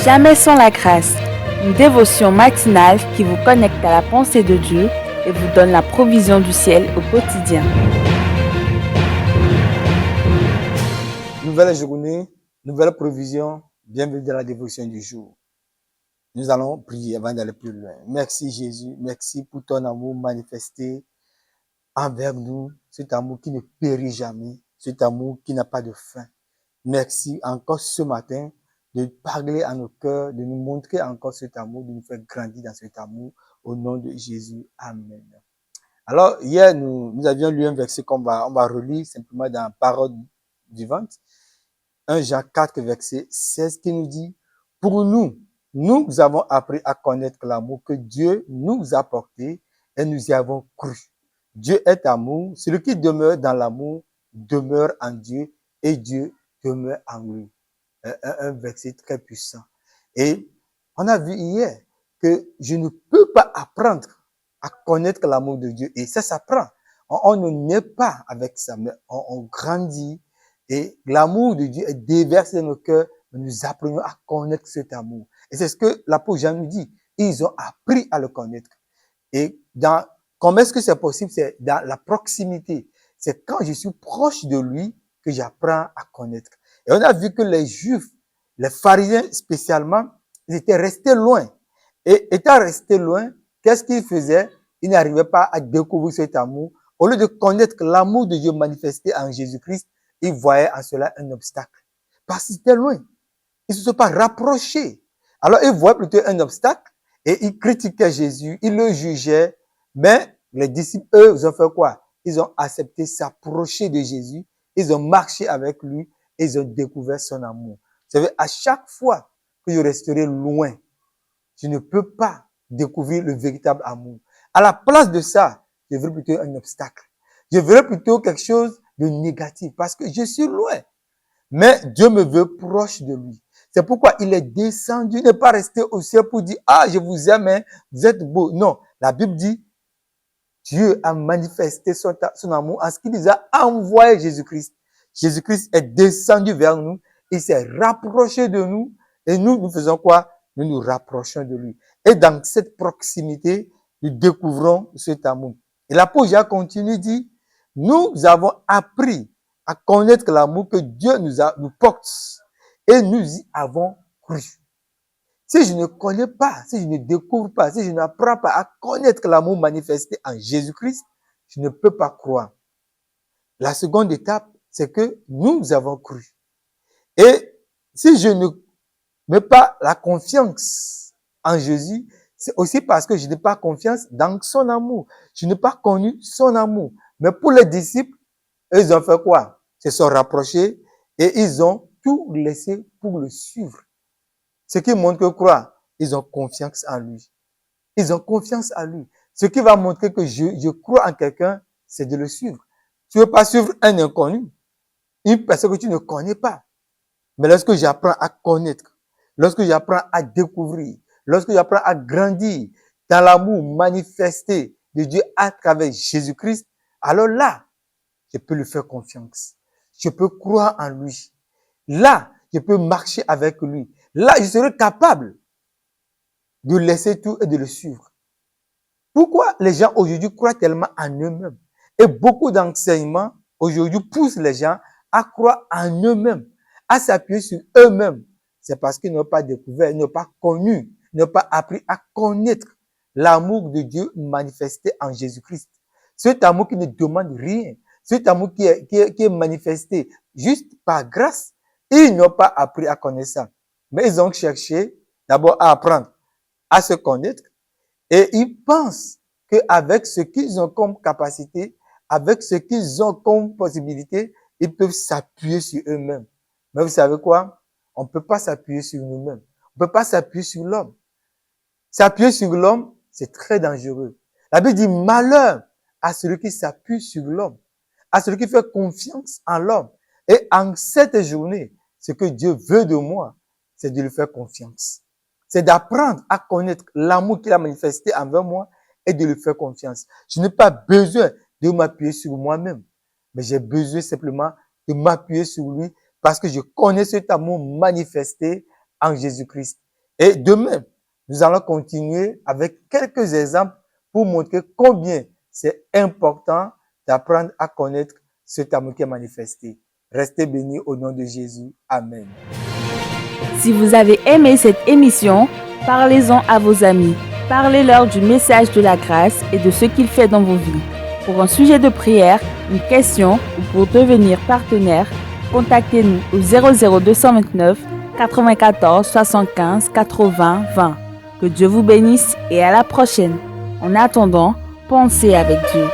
Jamais sans la grâce, une dévotion matinale qui vous connecte à la pensée de Dieu et vous donne la provision du ciel au quotidien. Nouvelle journée, nouvelle provision, bienvenue dans la dévotion du jour. Nous allons prier avant d'aller plus loin. Merci Jésus, merci pour ton amour manifesté envers nous, cet amour qui ne périt jamais, cet amour qui n'a pas de fin. Merci encore ce matin de parler à nos cœurs, de nous montrer encore cet amour, de nous faire grandir dans cet amour. Au nom de Jésus, Amen. Alors, hier, nous avions lu un verset qu'on va relire simplement dans la parole vivante. 1 Jean 4, verset 16, qui nous dit, pour nous avons appris à connaître l'amour que Dieu nous a porté et nous y avons cru. Dieu est amour. Celui qui demeure dans l'amour demeure en Dieu et Dieu demeure en lui. Un verset très puissant. Et on a vu hier que je ne peux pas apprendre à connaître l'amour de Dieu. Et ça s'apprend. On ne naît pas avec ça, mais on grandit. Et l'amour de Dieu est déversé dans nos cœurs. Nous apprenons à connaître cet amour. Et c'est ce que l'apôtre Jean nous dit. Ils ont appris à le connaître. Et comment est-ce que c'est possible? C'est dans la proximité. C'est quand je suis proche de lui que j'apprends à connaître. Et on a vu que les Juifs, les pharisiens spécialement, ils étaient restés loin. Et étant restés loin, qu'est-ce qu'ils faisaient? Ils n'arrivaient pas à découvrir cet amour. Au lieu de connaître l'amour de Dieu manifesté en Jésus-Christ, ils voyaient en cela un obstacle. Parce qu'ils étaient loin. Ils ne se sont pas rapprochés. Alors, ils voyaient plutôt un obstacle et ils critiquaient Jésus, ils le jugeaient. Mais les disciples, eux, ils ont fait quoi? Ils ont accepté s'approcher de Jésus. Ils ont marché avec lui et ils ont découvert son amour. Vous savez, à chaque fois que je resterai loin, je ne peux pas découvrir le véritable amour. À la place de ça, je veux plutôt un obstacle. Je veux plutôt quelque chose de négatif parce que je suis loin. Mais Dieu me veut proche de lui. C'est pourquoi il est descendu, il n'est pas resté au ciel pour dire, ah, je vous aime, hein, vous êtes beau. Non, la Bible dit, Dieu a manifesté son amour en ce qu'il nous a envoyé Jésus-Christ. Jésus-Christ est descendu vers nous, il s'est rapproché de nous, et nous faisons quoi? Nous nous rapprochons de lui. Et dans cette proximité, nous découvrons cet amour. Et l'apôtre Jean continue, dit, nous avons appris à connaître l'amour que Dieu nous porte, et nous y avons cru. Si je ne connais pas, si je ne découvre pas, si je n'apprends pas à connaître l'amour manifesté en Jésus-Christ, je ne peux pas croire. La seconde étape, c'est que nous avons cru. Et si je ne mets pas la confiance en Jésus, c'est aussi parce que je n'ai pas confiance dans son amour. Je n'ai pas connu son amour. Mais pour les disciples, eux, ils ont fait quoi? Ils se sont rapprochés et ils ont tout laissé pour le suivre. Ce qui montre que quoi? Ils ont confiance en lui. Ils ont confiance en lui. Ce qui va montrer que je crois en quelqu'un, c'est de le suivre. Tu ne veux pas suivre un inconnu, une personne que tu ne connais pas. Mais lorsque j'apprends à connaître, lorsque j'apprends à découvrir, lorsque j'apprends à grandir dans l'amour manifesté de Dieu à travers Jésus-Christ, alors là, je peux lui faire confiance. Je peux croire en lui. Là, je peux marcher avec lui. Là, je serai capable de laisser tout et de le suivre. Pourquoi les gens aujourd'hui croient tellement en eux-mêmes? Et beaucoup d'enseignements aujourd'hui poussent les gens à croire en eux-mêmes, à s'appuyer sur eux-mêmes. C'est parce qu'ils n'ont pas découvert, ils n'ont pas connu, ils n'ont pas appris à connaître l'amour de Dieu manifesté en Jésus-Christ. Cet amour qui ne demande rien, cet amour qui est manifesté juste par grâce. Ils n'ont pas appris à connaître ça. Mais ils ont cherché d'abord à apprendre à se connaître et ils pensent qu'avec ce qu'ils ont comme capacité, avec ce qu'ils ont comme possibilité, ils peuvent s'appuyer sur eux-mêmes. Mais vous savez quoi? On ne peut pas s'appuyer sur nous-mêmes. On ne peut pas s'appuyer sur l'homme. S'appuyer sur l'homme, c'est très dangereux. La Bible dit malheur à celui qui s'appuie sur l'homme, à celui qui fait confiance en l'homme. Et en cette journée, ce que Dieu veut de moi, c'est de lui faire confiance. C'est d'apprendre à connaître l'amour qu'il a manifesté envers moi et de lui faire confiance. Je n'ai pas besoin de m'appuyer sur moi-même, mais j'ai besoin simplement de m'appuyer sur lui parce que je connais cet amour manifesté en Jésus-Christ. Et demain, nous allons continuer avec quelques exemples pour montrer combien c'est important d'apprendre à connaître cet amour qui est manifesté. Restez bénis au nom de Jésus. Amen. Si vous avez aimé cette émission, parlez-en à vos amis. Parlez-leur du message de la grâce et de ce qu'il fait dans vos vies. Pour un sujet de prière, une question ou pour devenir partenaire, contactez-nous au 00229 94 75 80 20. Que Dieu vous bénisse et à la prochaine. En attendant, pensez avec Dieu.